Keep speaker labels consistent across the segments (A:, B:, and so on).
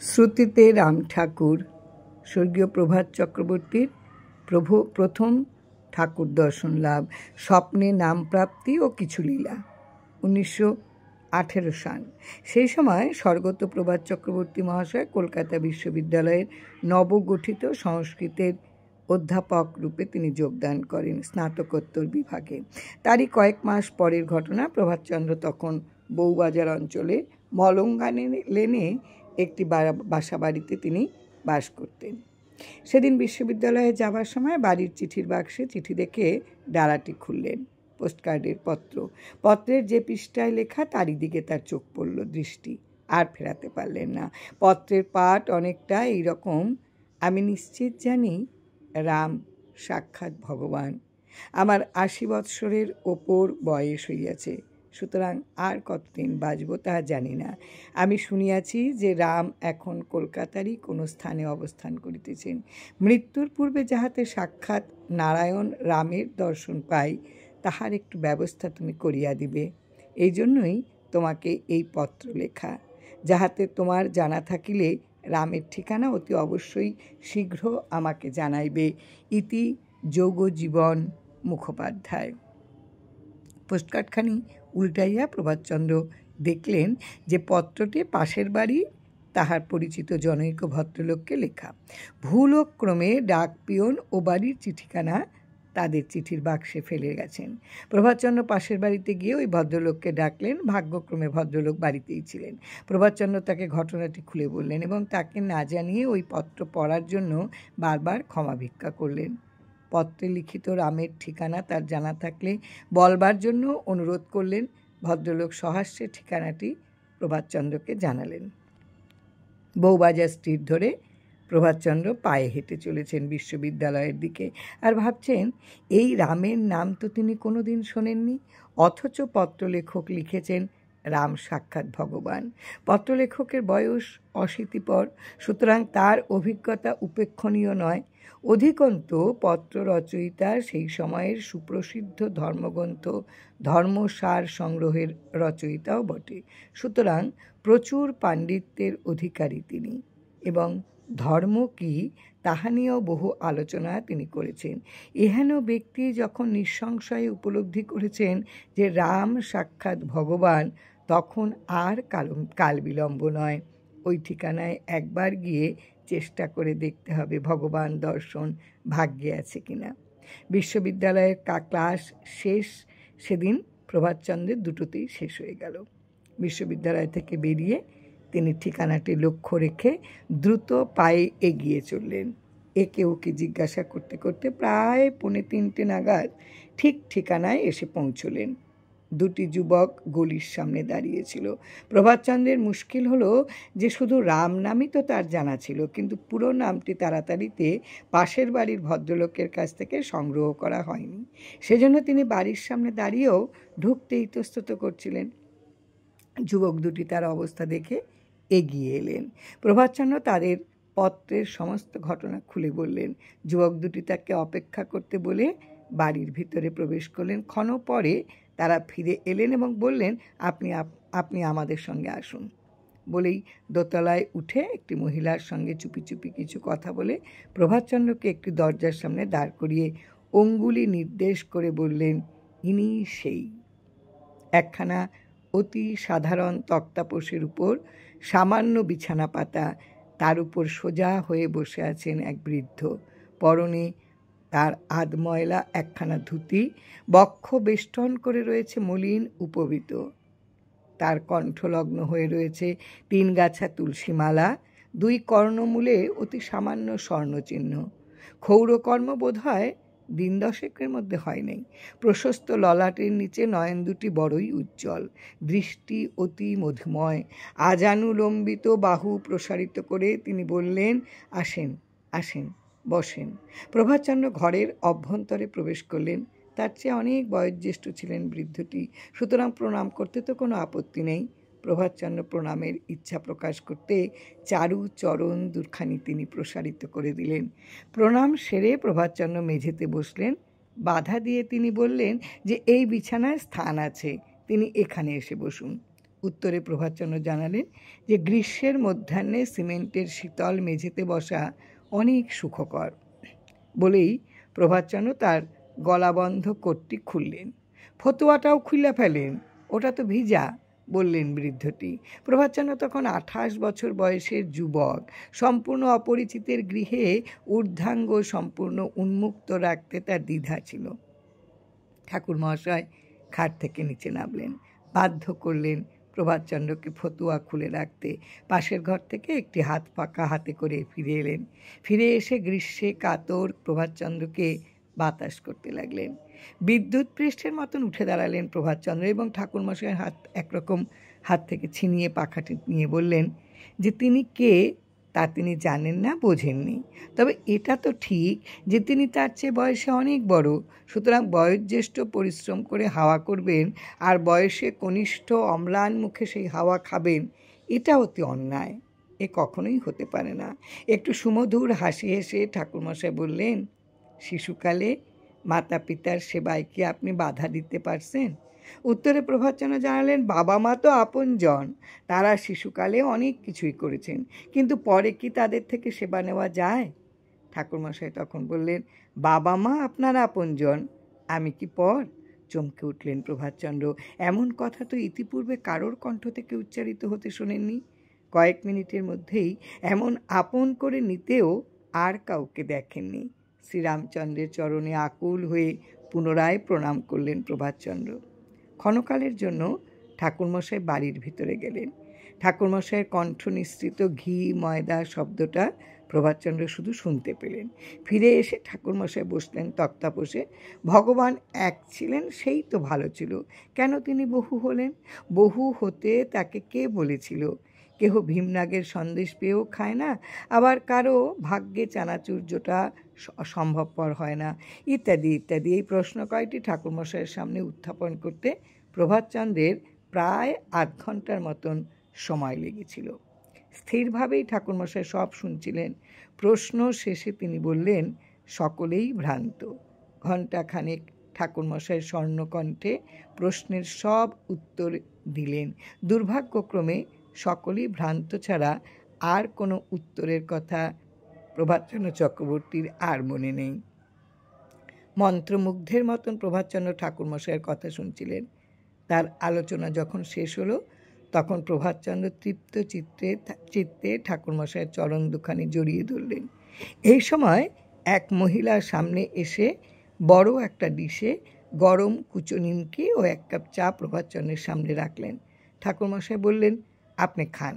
A: শ্রুতিতে রাম ঠাকুর স্বর্গীয় প্রভাত চক্রবর্তীর প্রথম ঠাকুর দর্শন লাভ, স্বপ্নে নাম প্রাপ্তি ও কিছু লীলা। 1918 সাল। সেই সময় স্বর্গত প্রভাত চক্রবর্তী মহাশয় কলকাতা বিশ্ববিদ্যালয়ের নবগঠিত সংস্কৃতের অধ্যাপক রূপে তিনি যোগদান করেন স্নাতকোত্তর বিভাগে। তারই কয়েক মাস পরের ঘটনা। প্রভাতচন্দ্র তখন বউবাজার অঞ্চলে মলঙ্গা লেনে একটি বাসা বাড়িতে তিনি বাস করতেন। সেদিন বিশ্ববিদ্যালয়ে যাবার সময় বাড়ির চিঠির বাক্সে চিঠি দেখে ডালাটি খুললেন। পোস্টকার্ডের পত্রের যে পৃষ্ঠায় লেখা তারই দিকে তার চোখ পড়ল, দৃষ্টি আর ফেরাতে পারলেন না। পত্রের পাঠ অনেকটা এইরকম: আমি নিশ্চিত জানি রাম সাক্ষাৎ ভগবান। আমার 80 বৎসরের ওপর বয়স হইয়াছে, সুতরাং আর কতদিন বাঁচব তাহা জানি না। আমি শুনিয়াছি যে রাম এখন কলকাতারই কোনো স্থানে অবস্থান করিতেছেন। মৃত্যুর পূর্বে যাহাতে সাক্ষাৎ নারায়ণ রামের দর্শন পাই, তাহার একটু ব্যবস্থা তুমি করিয়া দিবে। এই জন্যই তোমাকে এই পত্র লেখা, যাহাতে তোমার জানা থাকিলে রামের ঠিকানা অতি অবশ্যই শীঘ্র আমাকে জানাইবে। ইতি যোগজীবন মুখোপাধ্যায়। পোস্টকার্ডখানি উল্টাইয়া প্রভাতচন্দ্র দেখলেন যে পত্রটি পাশের বাড়ি তাহার পরিচিত জনৈক ভদ্রলোককে লেখা। ভুলক্রমে ডাক পিয়ন ও বাড়ির চিঠিখানা তাদের চিঠির বাক্সে ফেলে গেছেন। প্রভাতচন্দ্র পাশের বাড়িতে গিয়ে ওই ভদ্রলোককে ডাকলেন। ভাগ্যক্রমে ভদ্রলোক বাড়িতেই ছিলেন। প্রভাতচন্দ্র তাকে ঘটনাটি খুলে বললেন এবং তাকে না জানিয়ে ওই পত্র পড়ার জন্য বারবার ক্ষমা ভিক্ষা করলেন। পত্রে লিখিত রামের ঠিকানা তার জানা থাকলে বলবার জন্য অনুরোধ করলেন। ভদ্রলোক সহাস্যে ঠিকানাটি প্রভাতচন্দ্রকে জানালেন। বউবাজার স্ট্রিট ধরে প্রভাতচন্দ্র পায়ে হেঁটে চলেছেন বিশ্ববিদ্যালয়ের দিকে, আর ভাবছেন এই রামের নাম তো তিনি কোনোদিন শোনেননি, অথচ পত্রলেখক লিখেছেন রাম সাক্ষাৎ ভগবান। পত্রলেখকের বয়স 80 পর, সুতরাং তার অভিজ্ঞতা উপেক্ষণীয় নয়। অধিকন্তু পত্র রচয়িতার সেই সময়ের সুপ্রসিদ্ধ ধর্মগ্রন্থ ধর্মসার সংগ্রহের রচয়িতাও বটে। সুতরাং প্রচুর পাণ্ডিত্যের অধিকারী তিনি, এবং ধর্ম কি তাহা নিয়েও বহু আলোচনা তিনি করেছেন। এহেন ব্যক্তি যখন নিঃসংশয়ে উপলব্ধি করেছেন যে রাম সাক্ষাৎ ভগবান, তখন আর কাল বিলম্ব নয়। ওই ঠিকানায় একবার গিয়ে চেষ্টা করে দেখতে হবে ভগবান দর্শন ভাগ্যে আছে কিনা। বিশ্ববিদ্যালয়ের ক্লাস শেষ সেদিন প্রভাতচন্দ্রের দুটোতেই শেষ হয়ে গেল। বিশ্ববিদ্যালয় থেকে বেরিয়ে তিনি ঠিকানাটি লক্ষ্য রেখে দ্রুত পায়ে এগিয়ে চললেন। একে ওকে জিজ্ঞাসা করতে করতে প্রায় 2:45 নাগাদ ঠিক ঠিকানায় এসে পৌঁছলেন। দুটি যুবক গলির সামনে দাঁড়িয়েছিল। প্রভাতচন্দ্রের মুশকিল হলো যে শুধু রাম নামই তো তার জানা ছিল, কিন্তু পুরো নামটি তাড়াতাড়িতে পাশের বাড়ির ভদ্রলোকের কাছ থেকে সংগ্রহ করা হয়নি। সেজন্য তিনি বাড়ির সামনে দাঁড়িয়েও ঢুকতে ইতস্তত করছিলেন। যুবক দুটি তার অবস্থা দেখে এগিয়ে এলেন। প্রভাতচন্দ্র তাদের পত্রের সমস্ত ঘটনা খুলে বললেন। যুবক দুটি তাকে অপেক্ষা করতে বলে বাড়ির ভিতরে প্রবেশ করলেন। ক্ষণ পরে তারা ফিরে এলেন এবং বললেন, আপনি আমাদের সঙ্গে আসুন। বলেই দোতলায় উঠে একটি মহিলার সঙ্গে চুপি চুপি কিছু কথা বলে প্রভাতচন্দ্রকে একটি দরজার সামনে দাঁড় করিয়ে অঙ্গুলি নির্দেশ করে বললেন, ইনি সেই। একখানা অতি সাধারণ তক্তাপোশের উপর সামান্য বিছানা পাতা, তার উপর সোজা হয়ে বসে আছেন এক বৃদ্ধ। পরনে তার আধময়লা একখানা ধুতি, বক্ষ বেষ্টন করে রয়েছে মলিন উপবীত। তার কণ্ঠলগ্ন হয়ে রয়েছে 3 গাছা তুলসীমালা, 2 কর্ণমূলে অতি সামান্য স্বর্ণচিহ্ন। ক্ষৌরকর্ম বোধ হয় 10 মধ্যে হয় নাই। প্রশস্ত ললাটের নিচে নয়ন দুটি বড়ই উজ্জ্বল, দৃষ্টি অতি মধুময়। আজানুলম্বিত বাহু প্রসারিত করে তিনি বললেন, আসেন আসেন, বসেন। প্রভাতচন্দ্র ঘরের অভ্যন্তরে প্রবেশ করলেন। তার চেয়ে অনেক বয়োজ্যেষ্ঠ ছিলেন বৃদ্ধটি, সুতরাং প্রণাম করতে তো কোনো আপত্তি নেই। প্রভাতচন্দ্র প্রণামের ইচ্ছা প্রকাশ করতে চারু চরণ দুখানি তিনি প্রসারিত করে দিলেন। প্রণাম সেরে প্রভাতচন্দ্র মেঝেতে বসলেন। বাধা দিয়ে তিনি বললেন যে এই বিছানায় স্থান আছে, তিনি এখানে এসে বসুন। উত্তরে প্রভাতচন্দ্র জানালেন যে গ্রীষ্মের মধ্যাহ্নে সিমেন্টের শীতল মেঝেতে বসা অনেক সুখকর। বলেই প্রভাতচন্দ্র তার গলাবন্ধ কোটটি খুললেন। ফতুয়াটাও খুলে ফেলেন, ওটা তো ভিজা, বললেন বৃদ্ধটি। প্রভাতচন্দ্র তখন 28 বছর বয়সের যুবক। সম্পূর্ণ অপরিচিতের গৃহে ঊর্ধ্বাঙ্গ সম্পূর্ণ উন্মুক্ত রাখতে তার দ্বিধা ছিল। ঠাকুর মহাশয় খাট থেকে নিচে নামলেন, বাধ্য করলেন প্রভাতচন্দ্রকে ফতুয়া খুলে রাখতে। পাশের ঘর থেকে একটি হাত পাকা হাতে করে ফিরে এলেন। ফিরে এসে গ্রীষ্মে কাতর প্রভাতচন্দ্রকে বাতাস করতে লাগলেন। বিদ্যুৎ পৃষ্ঠের মতন উঠে দাঁড়ালেন প্রভাতচন্দ্র এবং ঠাকুরমশাইয়ের হাত একরকম হাত থেকে ছিনিয়ে পাখাটি নিয়ে বললেন যে তিনি কে তা তিনি জানেন না, বোঝেননি। তবে এটা তো ঠিক যে তিনি তার চেয়ে বয়সে অনেক বড়, সুতরাং বয়োজ্যেষ্ঠ পরিশ্রম করে হাওয়া করবেন আর বয়সে কনিষ্ঠ অম্লান মুখে সেই হাওয়া খাবেন, এটা অতি অন্যায়, এ কখনোই হতে পারে না। একটু সুমধুর হাসি হেসে ঠাকুরমশাই বললেন, শিশুকালে মাতা পিতার সেবায় কি আপনি বাধা দিতে পারছেন? উত্তরে প্রভাতচন্দ্র জানালেন, বাবা মা তো আপনজন, তারা শিশুকালে অনেক কিছুই করেছেন, কিন্তু পরে কি তাদের থেকে সেবা নেওয়া যায়? ঠাকুরমশাই তখন বললেন, বাবা মা আপনার আপনজন, আমি কি পর? চমকে উঠলেন প্রভাতচন্দ্র। এমন কথা তো ইতিপূর্বে কারোর কণ্ঠ থেকে উচ্চারিত হতে শোনেননি। কয়েক মিনিটের মধ্যেই এমন আপন করে নিতেও আর কাউকে দেখেননি। শ্রীরামচন্দ্রের চরণে আকুল হয়ে পুনরায় প্রণাম করলেন প্রভাতচন্দ্র। ক্ষণকালের জন্য ঠাকুরমশাই বাড়ির ভিতরে গেলেন। ঠাকুরমশাইয়ের কণ্ঠ নিঃসৃত ঘি ময়দা শব্দটা প্রভাতচন্দ্র শুধু শুনতে পেলেন। ফিরে এসে ঠাকুরমশাই বসলেন তক্তাপোষে। ভগবান এক ছিলেন, সেই তো ভালো ছিল, কেন তিনি বহু হলেন? বহু হতে তাকে কে বলেছিল? কেহ ভীমনাগের সন্দেশ পেয়েও খায় না, আবার কারো ভাগ্যে চানাচুর্যটা সম্ভবপর হয় না, ইত্যাদি ইত্যাদি। এই প্রশ্ন কয়টি ঠাকুরমশাইয়ের সামনে উত্থাপন করতে প্রভাতচন্দ্রের প্রায় আধ ঘন্টার মতন সময় লেগেছিল। স্থিরভাবেই ঠাকুরমশাই সব শুনছিলেন। প্রশ্ন শেষে তিনি বললেন, সকলেই ভ্রান্ত। ঘণ্টাখানেক ঠাকুরমশাই স্বর্ণকণ্ঠে প্রশ্নের সব উত্তর দিলেন। দুর্ভাগ্যক্রমে সকলেই ভ্রান্ত ছাড়া আর কোনো উত্তরের কথা প্রভাতচন্দ্র চক্রবর্তীর আর মনে নেই। মন্ত্রমুগ্ধের মতন প্রভাতচন্দ্র ঠাকুরমশাইয়ের কথা শুনছিলেন। তার আলোচনা যখন শেষ হলো তখন প্রভাতচন্দ্র তৃপ্ত চিত্তে ঠাকুরমশাইয়ের চরণ দুখানি জড়িয়ে ধরলেন। এই সময় এক মহিলার সামনে এসে বড় একটা ডিশে গরম কুচো নিমকি ও এক কাপ চা প্রভাতচন্দ্রের সামনে রাখলেন। ঠাকুরমশাই বললেন, আপনি খান।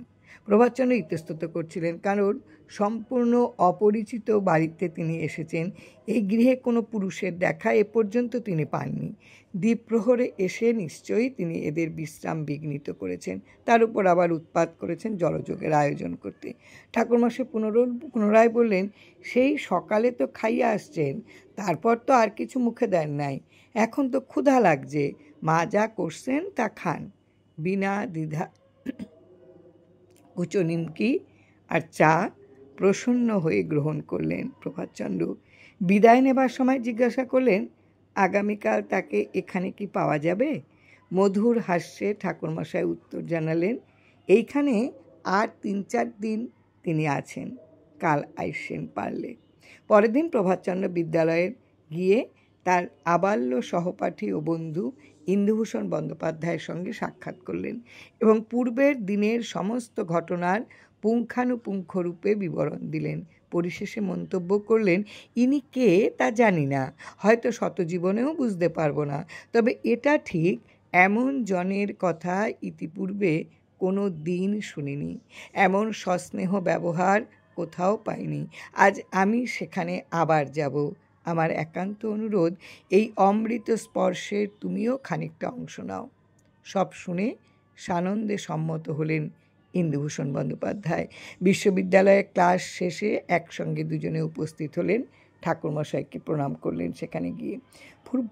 A: প্রভাতচন্দ্র ইতস্তত করছিলেন, কারণ সম্পূর্ণ অপরিচিত বাড়িতে তিনি এসেছেন। এই গৃহে কোনো পুরুষের দেখা এ পর্যন্ত তিনি পাননি। দ্বীপ্রহরে এসে নিশ্চয়ই তিনি এদের বিশ্রাম বিঘ্নিত করেছেন, তার উপর আবার উৎপাত করেছেন জলযোগের আয়োজন করতে। ঠাকুরমশাই পুনরায় বললেন, সেই সকালে তো খাইয়া আসছেন, তারপর তো আর কিছু মুখে দেন নাই, এখন তো ক্ষুধা লাগছে, মা যা করছেন তা খান। বিনা দ্বিধা কুচো নিমকি আর চা প্রসন্ন হয়ে গ্রহণ করলেন প্রভাতচন্দ্র। বিদায় নেবার সময় জিজ্ঞাসা করলেন, আগামীকাল তাকে এখানে কি পাওয়া যাবে? মধুর হাস্যে ঠাকুরমশাই উত্তর জানালেন, এইখানে আর 3-4 দিন তিনি আছেন, কাল আইসেন পারলে। পরের দিন প্রভাতচন্দ্র বিদ্যালয়ে গিয়ে তার আবাল্য সহপাঠী ও বন্ধু ইন্দুভূষণ বন্দ্যোপাধ্যায়ের সঙ্গে সাক্ষাৎ করলেন এবং পূর্বের দিনের সমস্ত ঘটনার পুঙ্খানুপুঙ্খরূপে বিবরণ দিলেন। পরিশেষে মন্তব্য করলেন, ইনি কে তা জানি না, হয়তো শতজীবনেও বুঝতে পারবো না, তবে এটা ঠিক এমন জনের কথা ইতিপূর্বে কোনো দিন শুনিনি, এমন সস্নেহ ব্যবহার কোথাও পাইনি। আজ আমি সেখানে আবার যাব। আমার একান্ত অনুরোধ, এই অমৃত স্পর্শের তুমিও খানিকটা অংশ নাও। সব শুনে সানন্দে সম্মত হলেন ইন্দুভূষণ বন্দ্যোপাধ্যায়। বিশ্ববিদ্যালয়ের ক্লাস শেষে একসঙ্গে দুজনে উপস্থিত হলেন। ঠাকুরমশাইকে প্রণাম করলেন সেখানে গিয়ে।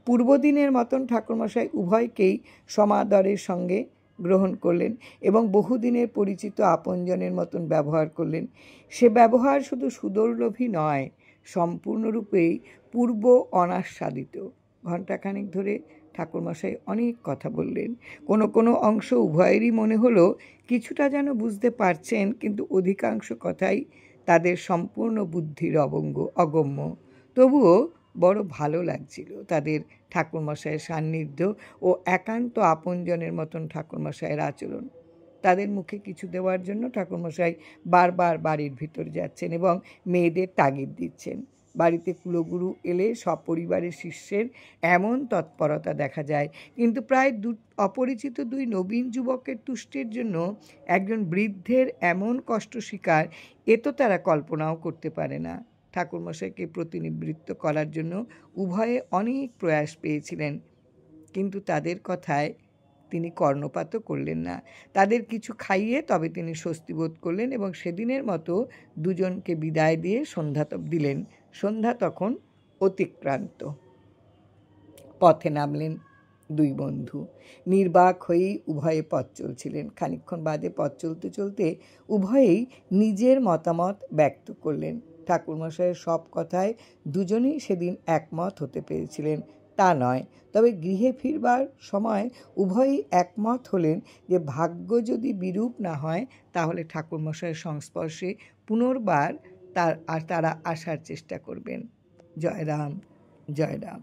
A: পূর্বদিনের মতন ঠাকুরমশাই উভয়কেই সমাদরের সঙ্গে গ্রহণ করলেন এবং বহুদিনের পরিচিত আপনজনের মতন ব্যবহার করলেন। সে ব্যবহার শুধু সুদুর্লভী নয়, সম্পূর্ণরূপেই পূর্ব অনাস্বাদিত। ঘণ্টাখানেক ধরে ঠাকুরমশাই অনেক কথা বললেন। কোনো কোনো অংশ উভয়েরই মনে হলো কিছুটা যেন বুঝতে পারছেন, কিন্তু অধিকাংশ কথাই তাদের সম্পূর্ণ বুদ্ধির অগম্য। তবুও বড় ভালো লাগছিল তাদের ঠাকুরমশাইয়ের সান্নিধ্য ও একান্ত আপনজনের মতন ঠাকুরমশাইয়ের আচরণ। তাদের মুখে কিছু দেওয়ার জন্য ঠাকুরমশাই বারবার বাড়ির ভিতর যাচ্ছেন এবং মেয়েদের তাগিদ দিচ্ছেন। বাড়িতে কুলগুরু এলে সপরিবারের শিষ্যের এমন তৎপরতা দেখা যায়, কিন্তু প্রায় অপরিচিত দুই নবীন যুবকের তুষ্টির জন্য একজন বৃদ্ধের এমন কষ্ট স্বীকার, এ তো তারা কল্পনাও করতে পারে না। ঠাকুরমশাইকে প্রতিনিবৃত্ত করার জন্য উভয়ে অনেক প্রয়াস পেয়েছিলেন, কিন্তু তাদের কথায় তিনি কর্ণপাতও করলেন না। তাদের কিছু খাইয়ে তবে তিনি স্বস্তি বোধ করলেন এবং সেদিনের মতো দুজনকে বিদায় দিয়ে দিলেন। সন্ধ্যা তখন অতিক্রান্ত। পথে নামলেন দুই বন্ধু। নির্বাক হয়েই উভয়ে পথ চলছিলেন। খানিকক্ষণ বাদে পথ চলতে চলতে উভয়েই নিজের মতামত ব্যক্ত করলেন। ঠাকুরমশাইয়ের সব কথায় দুজনেই সেদিন একমত হতে পেরেছিলেন তা নয়, তবে গৃহে ফিরবার সময় উভয়েই একমত হলেন যে ভাগ্য যদি বিরূপ না হয় তাহলে ঠাকুরমশাইয়ের সংস্পর্শে পুনর্বার তারা আসার চেষ্টা করবেন। জয় রাম, জয় রাম।